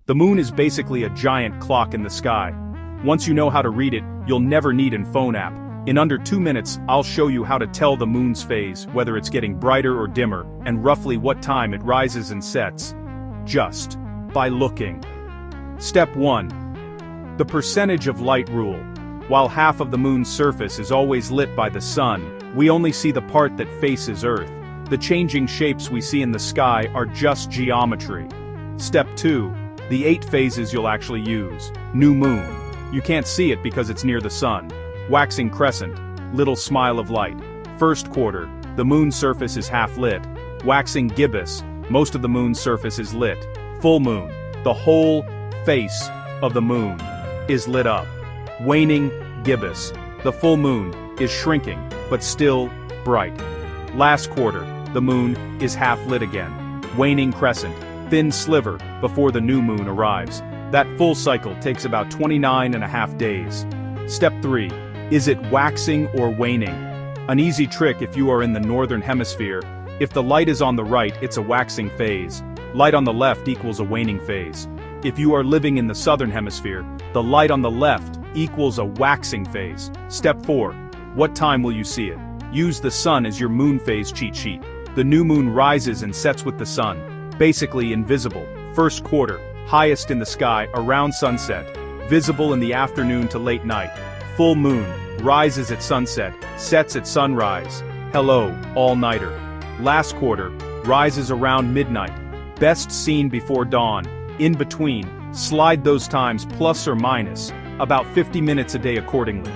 The moon is basically a giant clock in the sky. Once you know how to read it, you'll never need a phone app. In under 2 minutes, I'll show you how to tell the moon's phase, whether it's getting brighter or dimmer, and roughly what time it rises and sets. Just by looking. Step 1. The percentage of light rule. While half of the moon's surface is always lit by the sun, we only see the part that faces Earth. The changing shapes we see in the sky are just geometry. Step 2. The 8 phases you'll actually use. New moon. You can't see it because it's near the sun. Waxing crescent. Little smile of light. First quarter. The moon's surface is half lit. Waxing gibbous. Most of the moon's surface is lit. Full moon. The whole face of the moon is lit up. Waning gibbous. The full moon is shrinking, but still bright. Last quarter. The moon is half lit again. Waning crescent. Thin sliver before the new moon arrives. That full cycle takes about 29.5 days. Step 3. Is it waxing or waning? An easy trick if you are in the northern hemisphere. If the light is on the right, it's a waxing phase. Light on the left equals a waning phase. If you are living in the southern hemisphere, the light on the left equals a waxing phase. Step 4. What time will you see it? Use the sun as your moon phase cheat sheet. The new moon rises and sets with the sun. Basically invisible. First quarter, highest in the sky around sunset. Visible in the afternoon to late night. Full moon, rises at sunset, sets at sunrise. Hello, all-nighter. Last quarter, rises around midnight. Best seen before dawn. In between, slide those times plus or minus, about 50 minutes a day accordingly.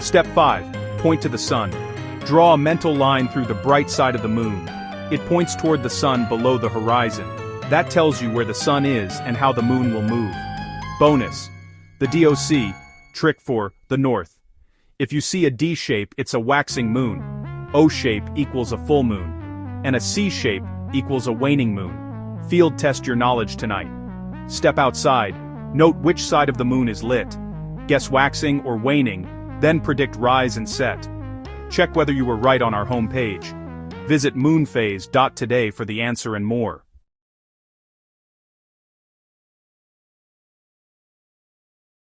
Step 5. Point to the sun. Draw a mental line through the bright side of the moon. It points toward the sun below the horizon. That tells you where the sun is and how the moon will move. Bonus. The DOC, trick for the north. If you see a D shape, it's a waxing moon. O shape equals a full moon. And a C shape equals a waning moon. Field test your knowledge tonight. Step outside. Note which side of the moon is lit. Guess waxing or waning, then predict rise and set. Check whether you were right on our homepage. Visit moonphase.today for the answer and more.